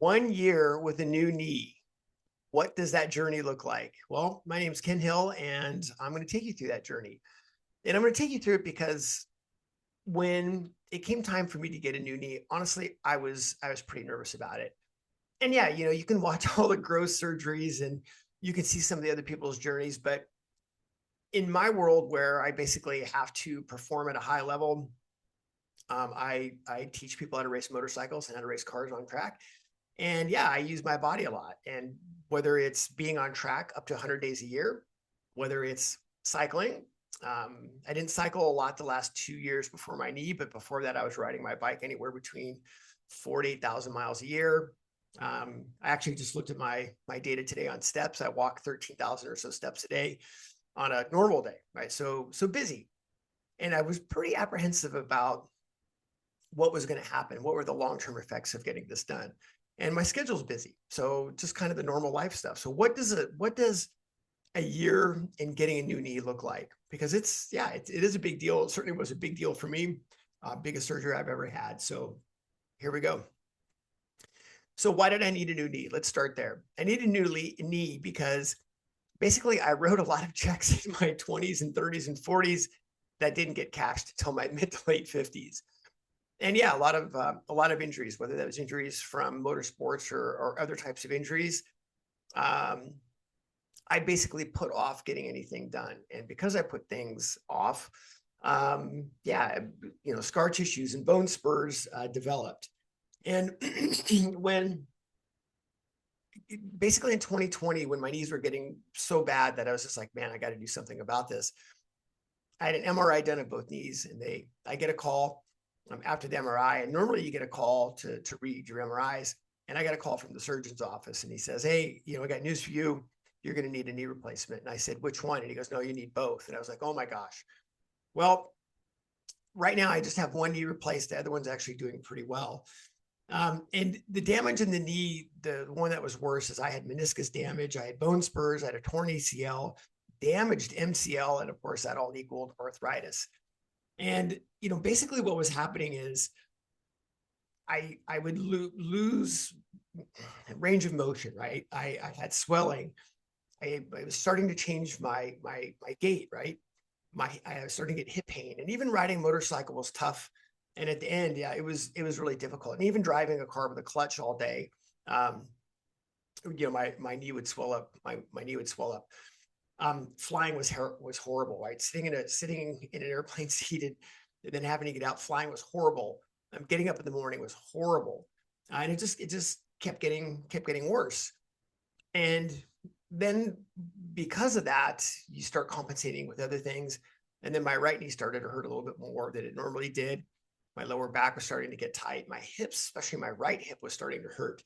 1 year with a new knee. What does that journey look like? Well, my name is Ken Hill, and I'm going to take you through that journey. And I'm going to take you through it because when it came time for me to get a new knee, honestly, I was pretty nervous about it. And yeah, you can watch all the gross surgeries and you can see some of the other people's journeys, but in my world where I basically have to perform at a high level, I teach people how to race motorcycles and how to race cars on track. And yeah, I use my body a lot. And whether it's being on track up to 100 days a year, whether it's cycling, I didn't cycle a lot the last 2 years before my knee, but before that, I was riding my bike anywhere between 4 to 8,000 miles a year. I actually just looked at my data today on steps. I walk 13,000 or so steps a day on a normal day, right? So busy. And I was pretty apprehensive about what was going to happen. What were the long-term effects of getting this done? And my schedule's busy. So just kind of the normal life stuff. So what does a year in getting a new knee look like? Because it is a big deal. It certainly was a big deal for me. Biggest surgery I've ever had. So here we go. So why did I need a new knee? Let's start there. I need a new knee because basically I wrote a lot of checks in my 20s and 30s and 40s that didn't get cashed until my mid to late 50s. And yeah, a lot of injuries, whether that was injuries from motorsports or other types of injuries. I basically put off getting anything done. And because I put things off, scar tissues and bone spurs developed. And when basically in 2020, when my knees were getting so bad that I was just like, man, I got to do something about this. I had an MRI done of both knees, and I get a call after the MRI. And normally you get a call to read your MRIs. And I got a call from the surgeon's office, and he says, hey, I got news for you. You're going to need a knee replacement. And I said, which one? And he goes, no, you need both. And I was like, oh my gosh. Well, right now I just have one knee replaced. The other one's actually doing pretty well. And the damage in the knee, the one that was worse is I had meniscus damage. I had bone spurs. I had a torn ACL, damaged MCL. And of course that all equaled arthritis. And, basically what was happening is I would lose range of motion, right? I had swelling. I was starting to change my gait, right? I was starting to get hip pain, and even riding a motorcycle was tough. And at the end, yeah, it was really difficult. And even driving a car with a clutch all day, my knee would swell up. My knee would swell up. Flying was horrible, right? Sitting in an airplane seat and then having to get out, flying was horrible. Getting up in the morning was horrible, and it just kept getting worse. And then because of that, you start compensating with other things. And then my right knee started to hurt a little bit more than it normally did. My lower back was starting to get tight. My hips, especially my right hip, was starting to hurt.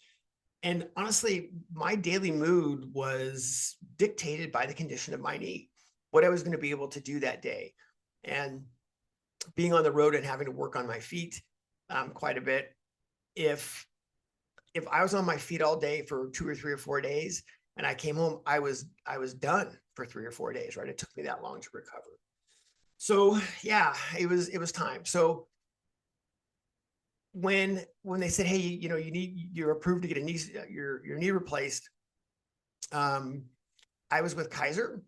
And honestly, my daily mood was dictated by the condition of my knee, what I was going to be able to do that day. And being on the road and having to work on my feet quite a bit. If I was on my feet all day for 2 or 3 or 4 days, and I came home, I was done for 3 or 4 days, right? It took me that long to recover. So yeah, it was time. So when they said, hey, you're approved to get your knee replaced, I was with Kaiser,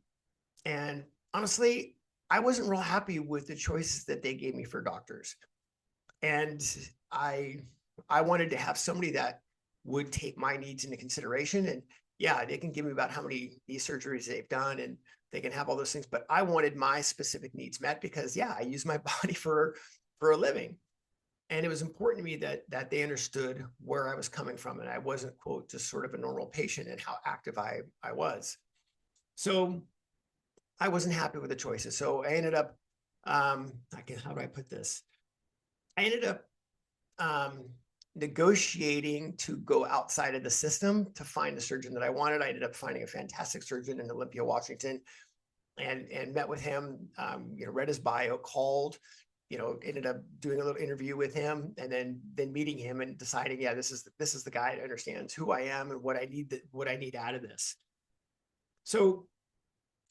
and honestly, I wasn't real happy with the choices that they gave me for doctors. And I wanted to have somebody that would take my needs into consideration. And yeah, they can give me about how many knee surgeries they've done, and they can have all those things. But I wanted my specific needs met because, yeah, I use my body for a living. And it was important to me that they understood where I was coming from. And I wasn't, quote, just sort of a normal patient and how active I was. So I wasn't happy with the choices. So I ended up, how do I put this? I ended up negotiating to go outside of the system to find the surgeon that I wanted. I ended up finding a fantastic surgeon in Olympia, Washington, and met with him, read his bio, called, ended up doing a little interview with him, and then meeting him and deciding, yeah, this is the guy that understands who I am and what I need out of this. So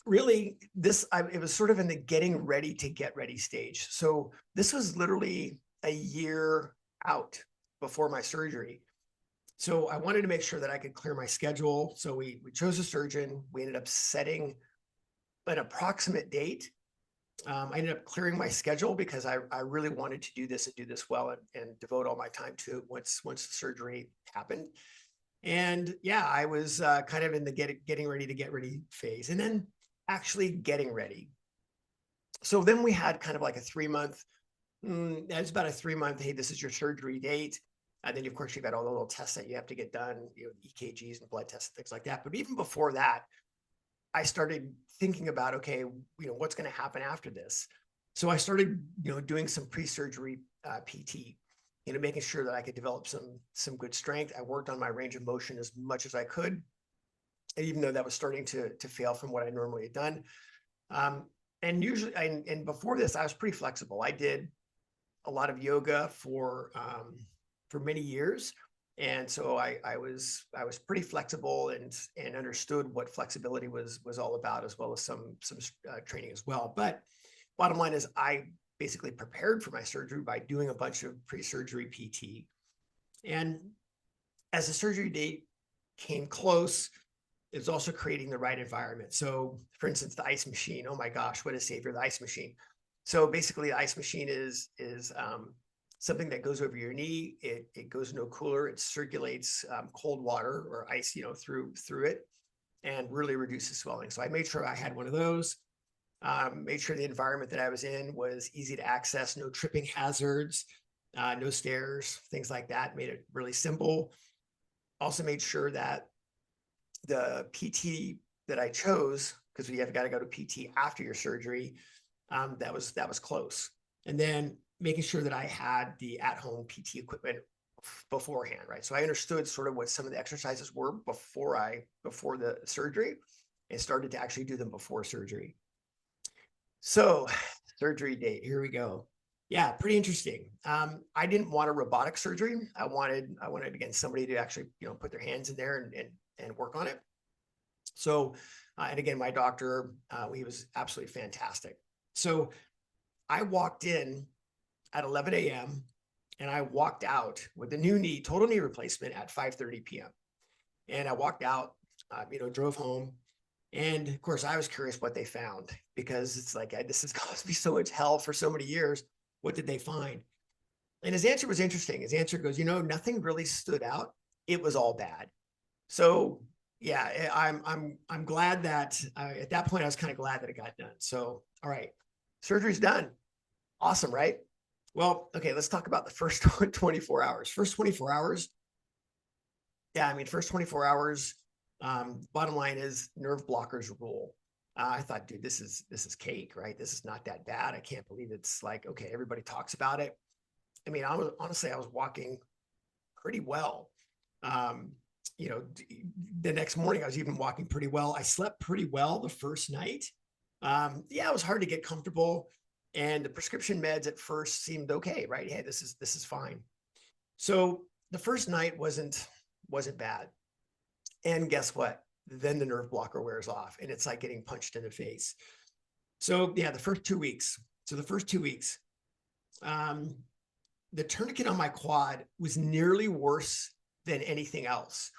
really it was sort of in the getting ready to get ready stage. So this was literally a year out before my surgery. So I wanted to make sure that I could clear my schedule. So we chose a surgeon. We ended up setting an approximate date. I ended up clearing my schedule because I really wanted to do this and do this well and devote all my time to it once the surgery happened. And yeah, I was kind of in the getting ready to get ready phase, and then actually getting ready. So then we had kind of like a 3 month. It's about a 3 month. Hey, this is your surgery date. And then, of course, you've got all the little tests that you have to get done, EKGs and blood tests and things like that. But even before that, I started thinking about, okay, what's going to happen after this? So I started, doing some pre-surgery PT, making sure that I could develop some good strength. I worked on my range of motion as much as I could, and even though that was starting to fail from what I normally had done. And usually, and before this, I was pretty flexible. I did a lot of yoga for many years, and so I was pretty flexible and understood what flexibility was all about, as well as some training as well. But bottom line is, I basically prepared for my surgery by doing a bunch of pre-surgery PT. And as the surgery date came close, it was also creating the right environment. So, for instance, the ice machine. Oh my gosh, what a savior! The ice machine. So basically, the ice machine is something that goes over your knee. It goes into a cooler. It circulates cold water or ice, through it, and really reduces swelling. So I made sure I had one of those. Made sure the environment that I was in was easy to access, no tripping hazards, no stairs, things like that. Made it really simple. Also made sure that the PT that I chose, because you have got to go to PT after your surgery, that was close. And then making sure that I had the at-home PT equipment beforehand, right? So I understood sort of what some of the exercises were before the surgery, and started to actually do them before surgery. So surgery date, here we go. Yeah, pretty interesting. I didn't want a robotic surgery. I wanted again somebody to actually put their hands in there and work on it. So, and again, my doctor, he was absolutely fantastic. So I walked in at 11 a.m. and I walked out with a new knee, total knee replacement at 5:30 p.m. And I walked out, drove home. And of course, I was curious what they found, because it's like, this has caused me so much hell for so many years. What did they find? And his answer was interesting. His answer goes, nothing really stood out. It was all bad. So yeah, I'm glad that at that point I was kind of glad that it got done. So all right, surgery's done. Awesome, right? Well, okay, let's talk about the first 24 hours. First 24 hours. Yeah, I mean, first 24 hours. Bottom line is, nerve blockers rule. I thought, dude, this is cake, right? This is not that bad. I can't believe it's like, okay, everybody talks about it. I mean, I was walking pretty well. Um, the next morning I was even walking pretty well. I slept pretty well the first night. Yeah, it was hard to get comfortable, and the prescription meds at first seemed okay, right? Hey, this is fine. So the first night wasn't bad. And guess what? Then the nerve blocker wears off, and it's like getting punched in the face. So yeah, the first 2 weeks. So the first 2 weeks, the tourniquet on my quad was nearly worse than anything else.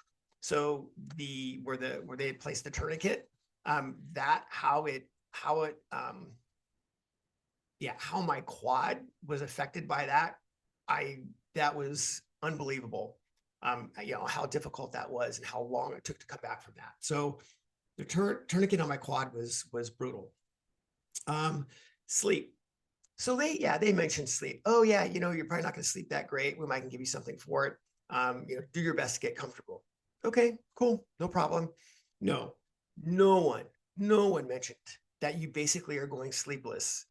So where they placed the tourniquet, how my quad was affected by that was unbelievable. How difficult that was and how long it took to come back from that. So the tourniquet on my quad was brutal. Sleep. So they mentioned sleep. Oh yeah, you're probably not going to sleep that great. We might give you something for it. Do your best to get comfortable. Okay, cool, no problem. No one mentioned that you basically are going sleepless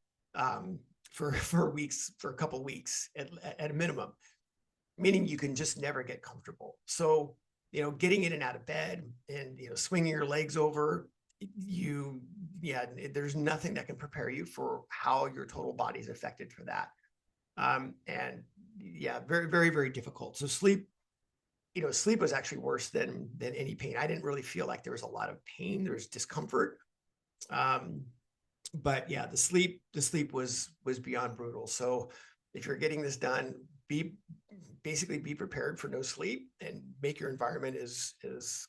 for weeks, for a couple weeks at a minimum, meaning you can just never get comfortable. So, getting in and out of bed and, swinging your legs over, there's nothing that can prepare you for how your total body is affected for that. And yeah, very, very, very difficult. So sleep was actually worse than any pain. I didn't really feel like there was a lot of pain. There was discomfort. But yeah, the sleep was beyond brutal. So if you're getting this done, be basically be prepared for no sleep and make your environment as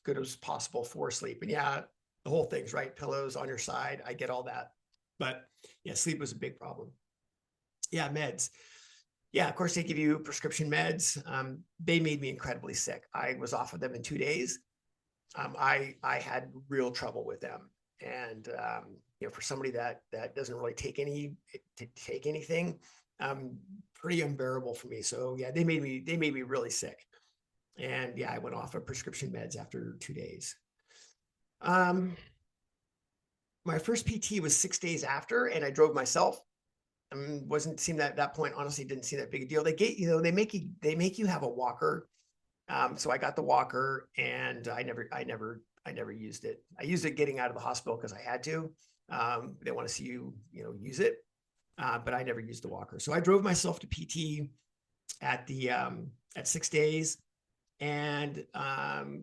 good as possible for sleep. And yeah, the whole thing's right. Pillows on your side. I get all that. But yeah, sleep was a big problem. Yeah, meds. Yeah, of course, they give you prescription meds. They made me incredibly sick. I was off of them in 2 days. I had real trouble with them. And for somebody that doesn't really take anything, pretty unbearable for me. So yeah, they made me really sick. And yeah, I went off of prescription meds after 2 days. Um, my first PT was 6 days after, and I drove myself. Wasn't seem that at that point, honestly, didn't seem that big a deal. They get, they make you have a walker. So I got the walker, and I never used it. I used it getting out of the hospital because I had to. They want to see you, use it. But I never used the walker. So I drove myself to PT at 6 days. And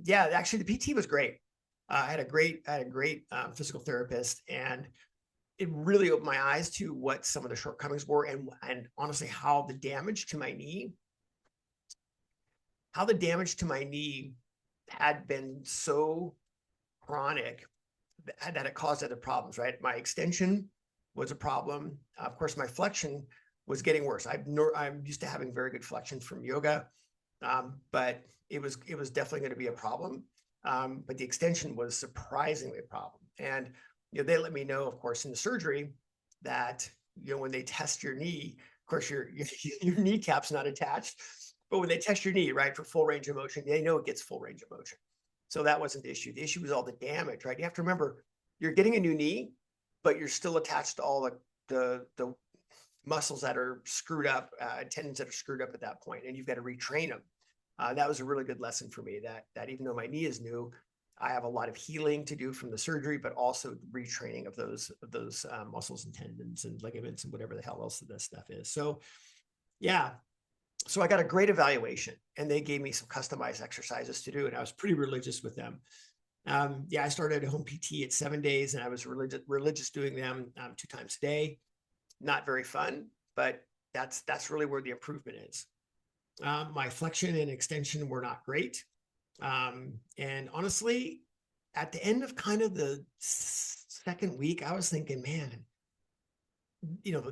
yeah, actually the PT was great. I had a great physical therapist, and it really opened my eyes to what some of the shortcomings were, and honestly how the damage to my knee had been so chronic that it caused other problems, right? My extension was a problem. Of course, my flexion was getting worse. I'm used to having very good flexion from yoga, but it was definitely going to be a problem. But the extension was surprisingly a problem. And they let me know, of course, in the surgery that when they test your knee, of course your kneecap's not attached, but when they test your knee, right, for full range of motion, they know it gets full range of motion. So that wasn't the issue. The issue was all the damage, right? You have to remember, you're getting a new knee, but you're still attached to all the muscles that are screwed up, tendons that are screwed up at that point, and you've got to retrain them. That was a really good lesson for me, that even though my knee is new, I have a lot of healing to do from the surgery, but also retraining of those muscles and tendons and ligaments and whatever the hell else this stuff is. So yeah, so I got a great evaluation, and they gave me some customized exercises to do, and I was pretty religious with them. Yeah, I started at home PT at 7 days, and I was religious doing them 2 times a day. Not very fun, but that's really where the improvement is. My flexion and extension were not great. And honestly, at the end of kind of the second week, I was thinking, man,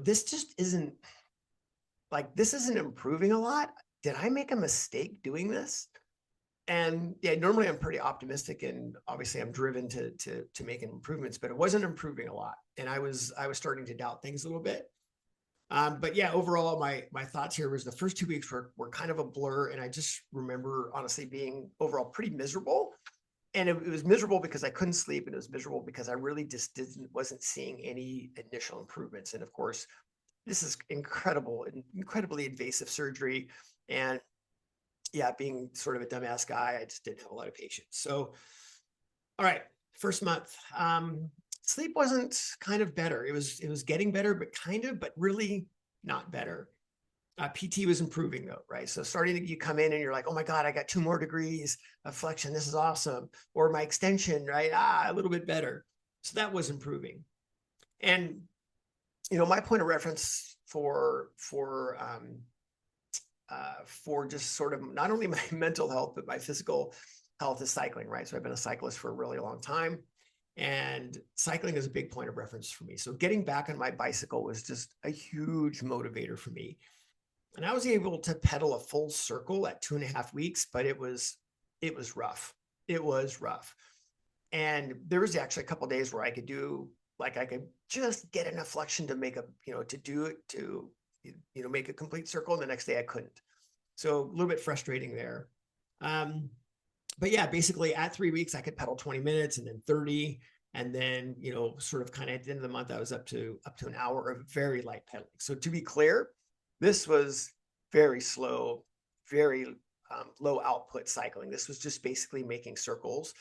this just isn't improving a lot. Did I make a mistake doing this? And yeah, normally I'm pretty optimistic, and obviously I'm driven to making improvements, but it wasn't improving a lot. And I was starting to doubt things a little bit. But yeah, overall, my thoughts here was the first 2 weeks were kind of a blur. And I just remember honestly being overall pretty miserable. And it was miserable because I couldn't sleep, and it was miserable because I really just wasn't seeing any initial improvements. And of course, this is incredibly invasive surgery. And yeah, being sort of a dumbass guy, I just didn't have a lot of patience. So, all right, first month, sleep wasn't kind of better. It was getting better, but really not better. PT was improving though, right? So starting you come in and you're like, oh my God, I got 2 more degrees of flexion. This is awesome. Or my extension, right? A little bit better. So that was improving. And, my point of reference for just sort of not only my mental health, but my physical health is cycling, right? So I've been a cyclist for a really long time, and cycling is a big point of reference for me. So getting back on my bicycle was just a huge motivator for me. And I was able to pedal a full circle at 2.5 weeks, but it was rough. It was rough. And there was actually a couple of days where I could just get enough flexion to make make a complete circle. And the next day I couldn't. So a little bit frustrating there. But yeah, basically at 3 weeks, I could pedal 20 minutes and then 30. And then, sort of kind of at the end of the month, I was up to an hour of very light pedaling. So to be clear, this was very slow, very low output cycling. This was just basically making circles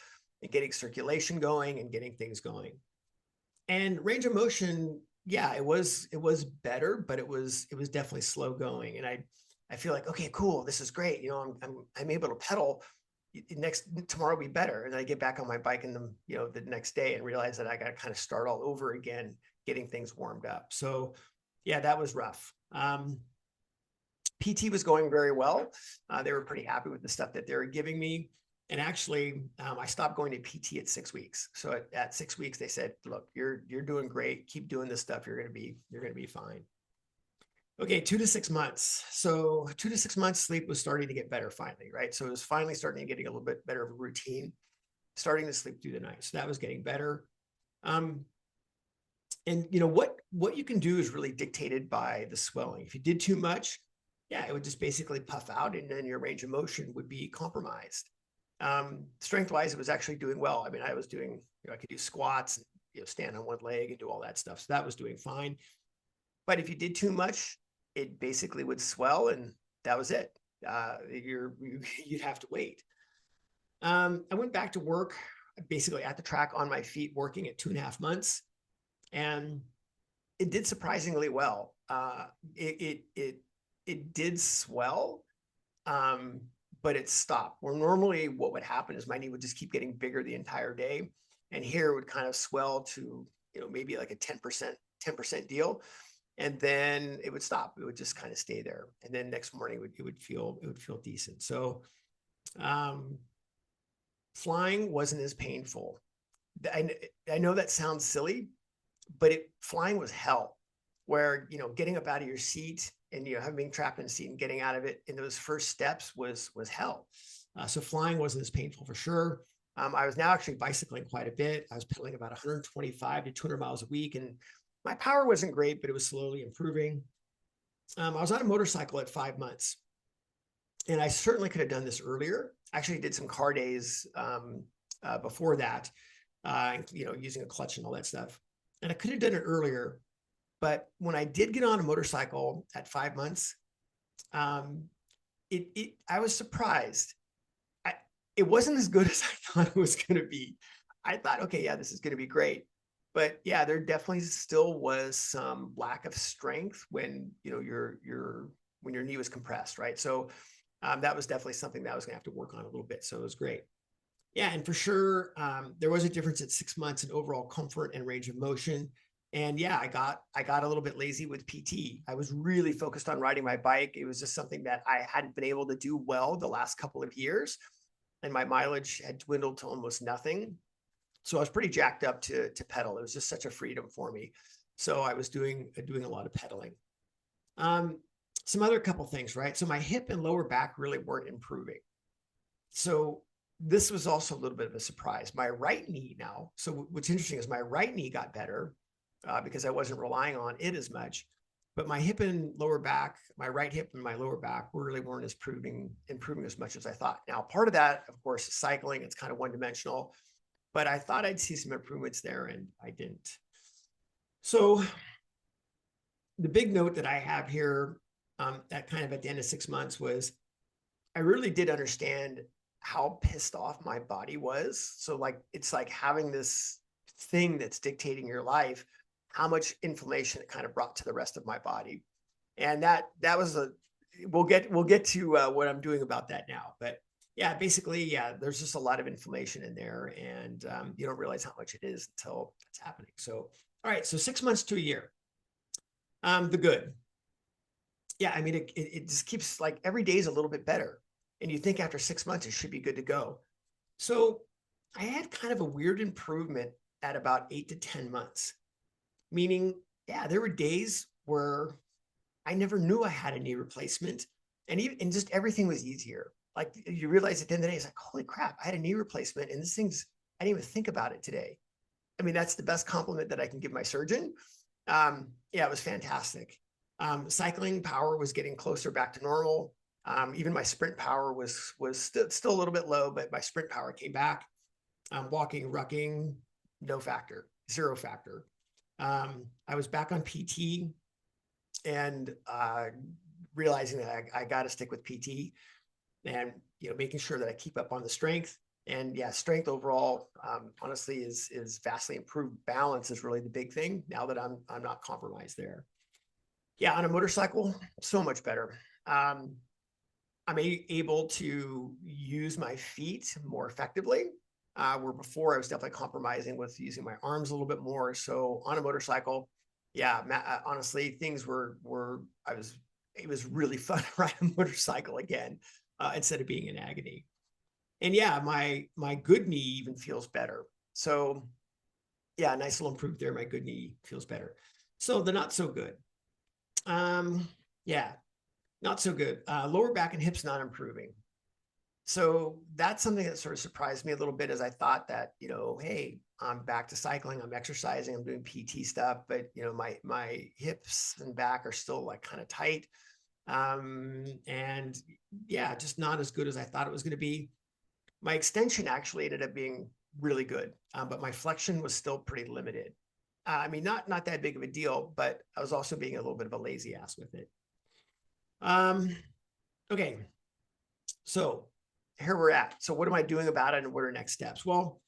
and getting circulation going and getting things going. And range of motion, yeah, it was better, but it was definitely slow going. And I feel like, okay, cool, this is great. I'm able to pedal. Tomorrow will be better. And I get back on my bike in the next day and realize that I got to kind of start all over again, getting things warmed up. So yeah, that was rough. PT was going very well. They were pretty happy with the stuff that they were giving me. And actually, I stopped going to PT at 6 weeks. So at 6 weeks, they said, "Look, you're doing great. Keep doing this stuff. You're going to be fine." Okay, 2 to 6 months. So 2 to 6 months, sleep was starting to get better finally, right? So it was finally starting to getting a little bit better of a routine, starting to sleep through the night. So that was getting better. And what you can do is really dictated by the swelling. If you did too much, yeah, it would just basically puff out, and then your range of motion would be compromised. Strength wise, it was actually doing well. I mean, I was doing, I could do squats, and, stand on one leg and do all that stuff. So that was doing fine. But if you did too much, it basically would swell, and that was it. You'd have to wait. I went back to work basically at the track on my feet, working at 2.5 months. And it did surprisingly well. It did swell, but it stopped. Where normally what would happen is my knee would just keep getting bigger the entire day, and here it would kind of swell to maybe like a 10% deal, and then it would stop. It would just kind of stay there, and then next morning it would feel decent. So flying wasn't as painful. I know that sounds silly, but flying was hell, where getting up out of your seat and having being trapped in the seat and getting out of it in those first steps was hell. So flying wasn't as painful for sure. I was now actually bicycling quite a bit. I was pedaling about 125 to 200 miles a week, and my power wasn't great, but it was slowly improving. I was on a motorcycle at 5 months, and I certainly could have done this earlier. I actually did some car days before that, using a clutch and all that stuff. And I could have done it earlier, but when I did get on a motorcycle at 5 months, I was surprised. It wasn't as good as I thought it was going to be. I thought, okay, yeah, this is going to be great, but yeah, there definitely still was some lack of strength when your knee was compressed, right? So that was definitely something that I was going to have to work on a little bit. So it was great. Yeah, and for sure, there was a difference at 6 months in overall comfort and range of motion. And yeah, I got a little bit lazy with PT. I was really focused on riding my bike. It was just something that I hadn't been able to do well the last couple of years, and my mileage had dwindled to almost nothing. So I was pretty jacked up to pedal. It was just such a freedom for me. So I was doing a lot of pedaling. Some other couple things, right? So my hip and lower back really weren't improving. So this was also a little bit of a surprise. My right knee now, so what's interesting is my right knee got better because I wasn't relying on it as much, but my hip and lower back, my right hip and my lower back really weren't improving as much as I thought. Now, part of that, of course, is cycling. It's kind of one-dimensional, but I thought I'd see some improvements there, and I didn't. So the big note that I have here at kind of at the end of 6 months was I really did understand how pissed off my body was. So it's like having this thing that's dictating your life, how much inflammation it kind of brought to the rest of my body. And that was we'll get to what I'm doing about that now. But yeah, basically, yeah, there's just a lot of inflammation in there, and you don't realize how much it is until it's happening. So, all right, so 6 months to a year. The good. Yeah, I mean, it just keeps like every day is a little bit better. And you think after 6 months, it should be good to go. So I had kind of a weird improvement at about 8 to 10 months, meaning, yeah, there were days where I never knew I had a knee replacement, and just everything was easier. Like you realize at the end of the day, it's like, holy crap, I had a knee replacement, and I didn't even think about it today. I mean, that's the best compliment that I can give my surgeon. Yeah, it was fantastic. Cycling power was getting closer back to normal. Even my sprint power was still a little bit low, but my sprint power came back. Walking, rucking, no factor, 0 factor. I was back on PT, and realizing that I got to stick with PT, and making sure that I keep up on the strength. And yeah, strength overall, honestly, is vastly improved. Balance is really the big thing now that I'm not compromised there. Yeah, on a motorcycle, so much better. I'm able to use my feet more effectively, where before I was definitely compromising with using my arms a little bit more. So on a motorcycle, yeah, honestly, things were I was it was really fun to ride a motorcycle again, instead of being in agony. And yeah, my good knee even feels better. So yeah, nice little improvement there. My good knee feels better. So the not so good. Yeah, not so good. Lower back and hips not improving. So that's something that sort of surprised me a little bit, as I thought that, hey, I'm back to cycling, I'm exercising, I'm doing PT stuff, but my hips and back are still like kind of tight. And yeah, just not as good as I thought it was going to be. My extension actually ended up being really good, but my flexion was still pretty limited. I mean, not that big of a deal, but I was also being a little bit of a lazy ass with it. Okay, so here we're at. So what am I doing about it, and what are next steps? Well,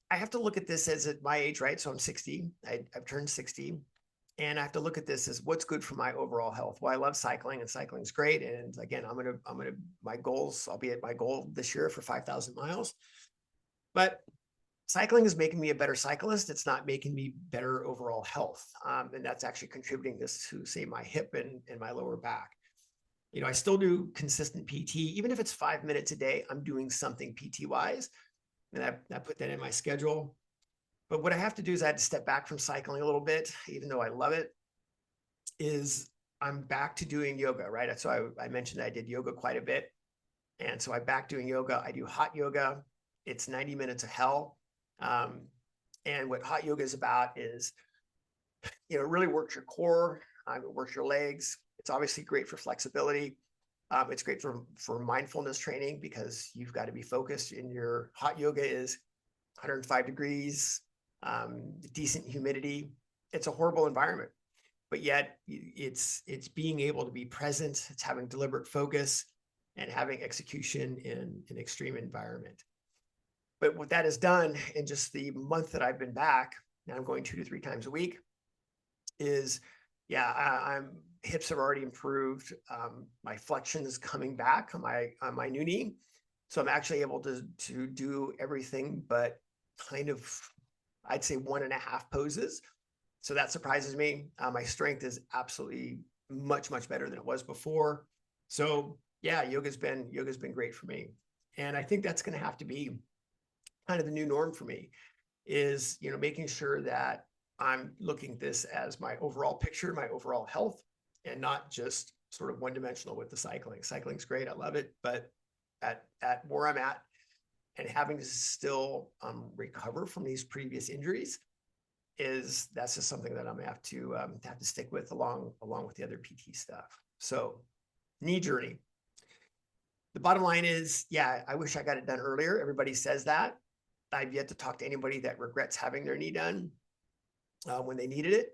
I have to look at this as at my age, right? So I'm 60. I've turned 60, and I have to look at this as what's good for my overall health. Well, I love cycling, and cycling is great. And again, my goals. I'll be at my goal this year for 5,000 miles. But cycling is making me a better cyclist. It's not making me better overall health, and that's actually contributing this to, say, my hip and my lower back. I still do consistent PT, even if it's 5 minutes a day. I'm doing something PT wise, and I put that in my schedule. But what I have to do is I had to step back from cycling a little bit, even though I love it. Is I'm back to doing yoga, right? So I mentioned I did yoga quite a bit, and so I'm back doing yoga. I do hot yoga. It's 90 minutes of hell. And what hot yoga is about is, it really works your core, it works your legs. It's obviously great for flexibility. It's great for mindfulness training, because you've got to be focused. In your hot yoga is 105 degrees, decent humidity. It's a horrible environment, but yet it's being able to be present. It's having deliberate focus and having execution in an extreme environment. But what that has done in just the month that I've been back, now I'm going 2 to 3 times a week, is, yeah, I'm hips have already improved. My flexion is coming back on my new knee. So I'm actually able to do everything but kind of, I'd say, 1.5 poses. So that surprises me. My strength is absolutely much, much better than it was before. So yeah, yoga's been great for me. And I think that's going to have to be kind of the new norm for me, is, making sure that I'm looking at this as my overall picture, my overall health, and not just sort of one-dimensional with the cycling. Cycling's great. I love it. But at where I'm at, and having to still recover from these previous injuries, that's just something that I'm gonna have to stick with along with the other PT stuff. So, knee journey. The bottom line is, yeah, I wish I got it done earlier. Everybody says that. I've yet to talk to anybody that regrets having their knee done when they needed it.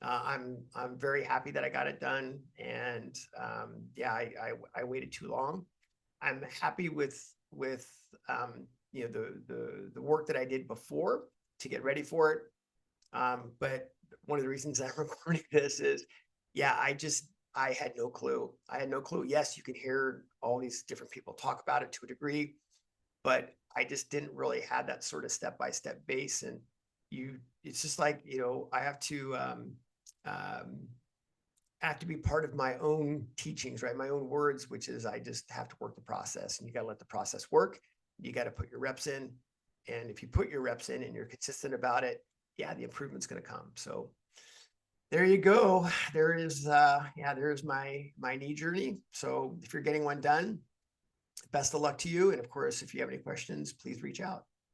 I'm very happy that I got it done, and yeah, I waited too long. I'm happy with the work that I did before to get ready for it. But one of the reasons I'm recording this is, yeah, I had no clue. I had no clue. Yes, you can hear all these different people talk about it to a degree, but I just didn't really have that sort of step-by-step base. And it's just like, I have to be part of my own teachings, right? My own words, which is, I just have to work the process, and you got to let the process work. You got to put your reps in. And if you put your reps in and you're consistent about it, yeah, the improvement's going to come. So there you go. There's my knee journey. So if you're getting one done, best of luck to you. And of course, if you have any questions, please reach out.